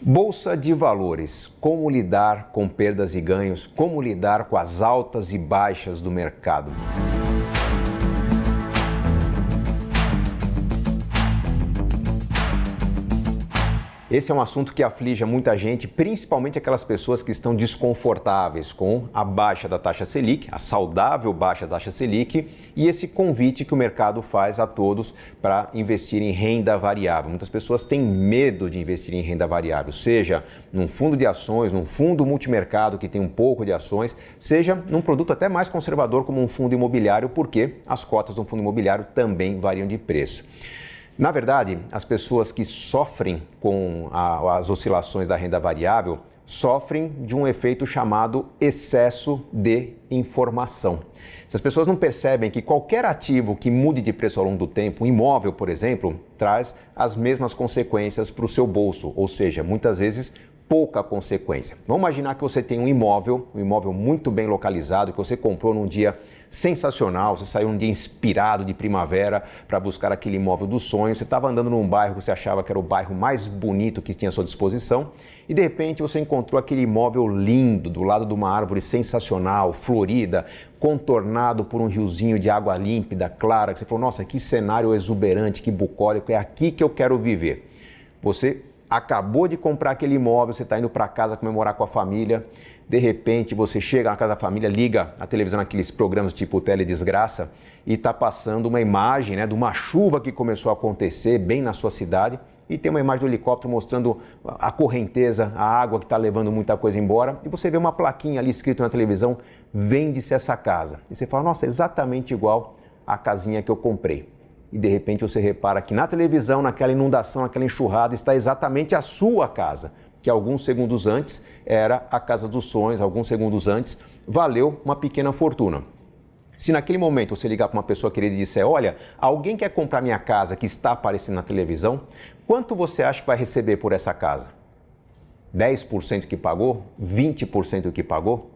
Bolsa de valores, como lidar com perdas e ganhos, como lidar com as altas e baixas do mercado. Esse é um assunto que aflige muita gente, principalmente aquelas pessoas que estão desconfortáveis com a baixa da taxa Selic, a saudável baixa da taxa Selic e esse convite que o mercado faz a todos para investir em renda variável. Muitas pessoas têm medo de investir em renda variável, seja num fundo de ações, num fundo multimercado que tem um pouco de ações, seja num produto até mais conservador como um fundo imobiliário, porque as cotas do fundo imobiliário também variam de preço. Na verdade, as pessoas que sofrem com as oscilações da renda variável sofrem de um efeito chamado excesso de informação. Se as pessoas não percebem que qualquer ativo que mude de preço ao longo do tempo, um imóvel, por exemplo, traz as mesmas consequências para o seu bolso, ou seja, muitas vezes pouca consequência. Vamos imaginar que você tem um imóvel muito bem localizado, que você comprou num dia sensacional, você saiu um dia inspirado de primavera para buscar aquele imóvel dos sonhos, você estava andando num bairro que você achava que era o bairro mais bonito que tinha à sua disposição e de repente você encontrou aquele imóvel lindo do lado de uma árvore sensacional, florida, contornado por um riozinho de água límpida, clara, que você falou, nossa, que cenário exuberante, que bucólico, é aqui que eu quero viver. Você acabou de comprar aquele imóvel, você está indo para casa comemorar com a família, de repente você chega na casa da família, liga a televisão naqueles programas tipo Teledesgraça e está passando uma imagem de uma chuva que começou a acontecer bem na sua cidade e tem uma imagem do helicóptero mostrando a correnteza, a água que está levando muita coisa embora e você vê uma plaquinha ali escrito na televisão, vende-se essa casa. E você fala, nossa, é exatamente igual à casinha que eu comprei. E de repente você repara que na televisão, naquela inundação, naquela enxurrada, está exatamente a sua casa, que alguns segundos antes era a casa dos sonhos, alguns segundos antes valeu uma pequena fortuna. Se naquele momento você ligar para uma pessoa querida e disser, olha, alguém quer comprar minha casa que está aparecendo na televisão, quanto você acha que vai receber por essa casa? 10% que pagou? 20% que pagou?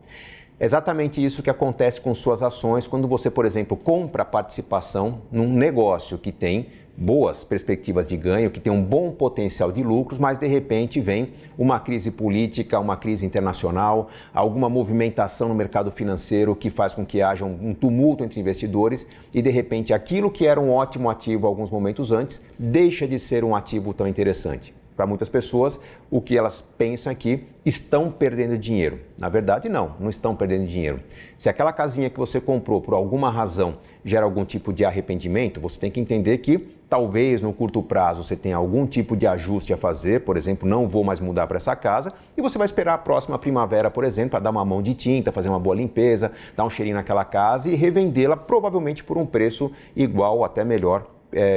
É exatamente isso que acontece com suas ações quando você, por exemplo, compra participação num negócio que tem boas perspectivas de ganho, que tem um bom potencial de lucros, mas de repente vem uma crise política, uma crise internacional, alguma movimentação no mercado financeiro que faz com que haja um tumulto entre investidores e de repente aquilo que era um ótimo ativo alguns momentos antes deixa de ser um ativo tão interessante. Para muitas pessoas, o que elas pensam é que estão perdendo dinheiro. Na verdade, não estão perdendo dinheiro. Se aquela casinha que você comprou por alguma razão gera algum tipo de arrependimento, você tem que entender que talvez no curto prazo você tenha algum tipo de ajuste a fazer, por exemplo, não vou mais mudar para essa casa, e você vai esperar a próxima primavera, por exemplo, para dar uma mão de tinta, fazer uma boa limpeza, dar um cheirinho naquela casa e revendê-la provavelmente por um preço igual ou até melhor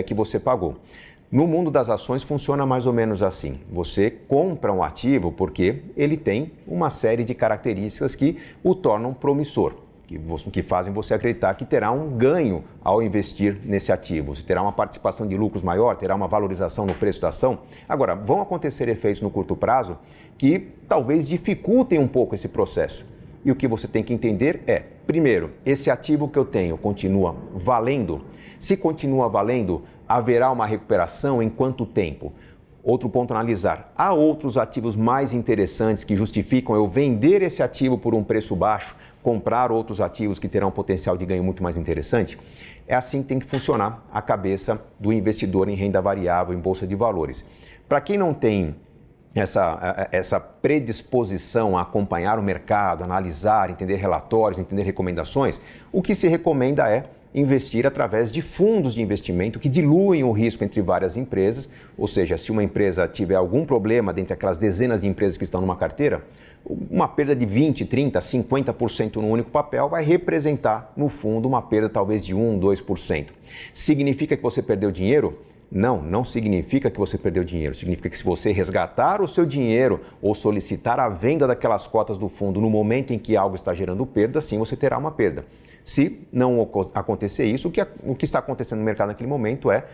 que você pagou. No mundo das ações funciona mais ou menos assim. Você compra um ativo porque ele tem uma série de características que o tornam promissor, que fazem você acreditar que terá um ganho ao investir nesse ativo. Você terá uma participação de lucros maior, terá uma valorização no preço da ação. Agora, vão acontecer efeitos no curto prazo que talvez dificultem um pouco esse processo. E o que você tem que entender é, primeiro, esse ativo que eu tenho continua valendo? Se continua valendo, haverá uma recuperação em quanto tempo? Outro ponto a analisar, há outros ativos mais interessantes que justificam eu vender esse ativo por um preço baixo, comprar outros ativos que terão um potencial de ganho muito mais interessante? É assim que tem que funcionar a cabeça do investidor em renda variável, em bolsa de valores. Para quem não tem essa predisposição a acompanhar o mercado, analisar, entender relatórios, entender recomendações, o que se recomenda é investir através de fundos de investimento que diluem o risco entre várias empresas, ou seja, se uma empresa tiver algum problema dentre aquelas dezenas de empresas que estão numa carteira, uma perda de 20, 30, 50% no único papel vai representar no fundo uma perda talvez de 1, 2%. Significa que você perdeu dinheiro? Não significa que você perdeu dinheiro. Significa que se você resgatar o seu dinheiro ou solicitar a venda daquelas cotas do fundo no momento em que algo está gerando perda, sim, você terá uma perda. Se não acontecer isso, o que está acontecendo no mercado naquele momento é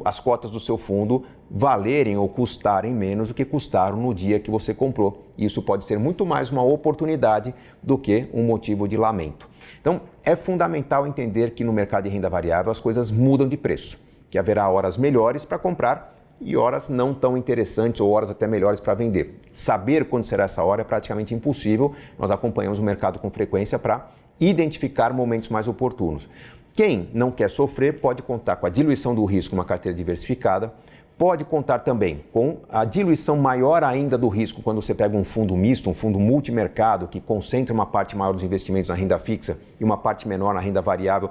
as cotas do seu fundo valerem ou custarem menos do que custaram no dia que você comprou. Isso pode ser muito mais uma oportunidade do que um motivo de lamento. Então, é fundamental entender que no mercado de renda variável as coisas mudam de preço, que haverá horas melhores para comprar e horas não tão interessantes ou horas até melhores para vender. Saber quando será essa hora é praticamente impossível. Nós acompanhamos o mercado com frequência para identificar momentos mais oportunos. Quem não quer sofrer pode contar com a diluição do risco numa carteira diversificada, pode contar também com a diluição maior ainda do risco quando você pega um fundo misto, um fundo multimercado que concentra uma parte maior dos investimentos na renda fixa e uma parte menor na renda variável,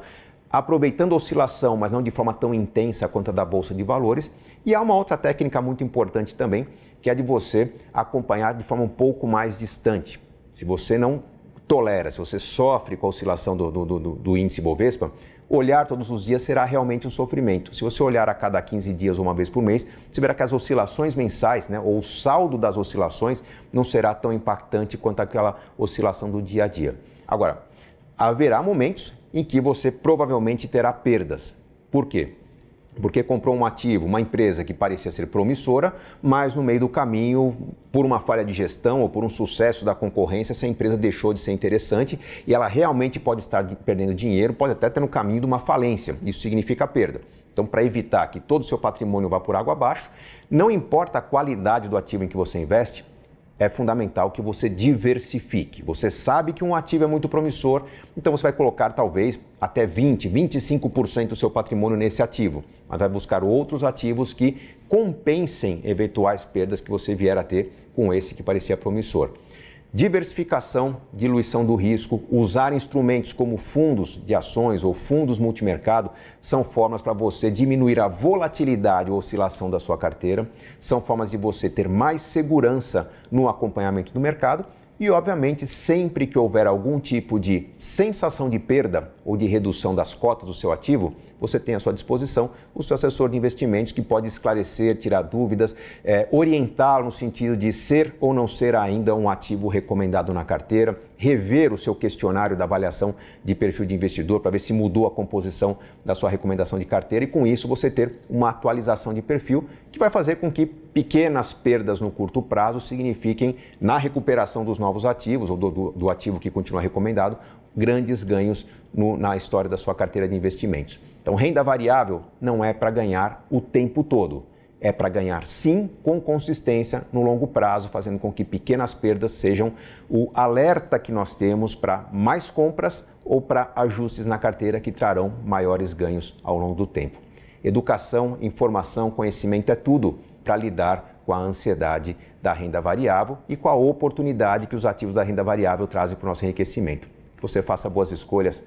aproveitando a oscilação, mas não de forma tão intensa quanto a da Bolsa de Valores. E há uma outra técnica muito importante também, que é a de você acompanhar de forma um pouco mais distante. Se você não tolera, se você sofre com a oscilação do índice Bovespa, olhar todos os dias será realmente um sofrimento. Se você olhar a cada 15 dias ou uma vez por mês, você verá que as oscilações mensais, ou o saldo das oscilações, não será tão impactante quanto aquela oscilação do dia a dia. Agora, haverá momentos em que você provavelmente terá perdas. Por quê? Porque comprou um ativo, uma empresa que parecia ser promissora, mas no meio do caminho, por uma falha de gestão ou por um sucesso da concorrência, essa empresa deixou de ser interessante e ela realmente pode estar perdendo dinheiro, pode até estar no caminho de uma falência. Isso significa perda. Então, para evitar que todo o seu patrimônio vá por água abaixo, não importa a qualidade do ativo em que você investe, é fundamental que você diversifique. Você sabe que um ativo é muito promissor, então você vai colocar talvez até 20%, 25% do seu patrimônio nesse ativo, mas vai buscar outros ativos que compensem eventuais perdas que você vier a ter com esse que parecia promissor. Diversificação, diluição do risco, usar instrumentos como fundos de ações ou fundos multimercado são formas para você diminuir a volatilidade ou oscilação da sua carteira, são formas de você ter mais segurança no acompanhamento do mercado e, obviamente, sempre que houver algum tipo de sensação de perda ou de redução das cotas do seu ativo, você tem à sua disposição o seu assessor de investimentos que pode esclarecer, tirar dúvidas, orientá-lo no sentido de ser ou não ser ainda um ativo recomendado na carteira, rever o seu questionário da avaliação de perfil de investidor para ver se mudou a composição da sua recomendação de carteira e com isso você ter uma atualização de perfil que vai fazer com que pequenas perdas no curto prazo signifiquem, na recuperação dos novos ativos ou do ativo que continua recomendado, grandes ganhos na história da sua carteira de investimentos. Então, renda variável não é para ganhar o tempo todo. É para ganhar, sim, com consistência no longo prazo, fazendo com que pequenas perdas sejam o alerta que nós temos para mais compras ou para ajustes na carteira que trarão maiores ganhos ao longo do tempo. Educação, informação, conhecimento é tudo para lidar com a ansiedade da renda variável e com a oportunidade que os ativos da renda variável trazem para o nosso enriquecimento. Que você faça boas escolhas,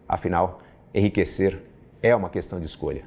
afinal, enriquecer é uma questão de escolha.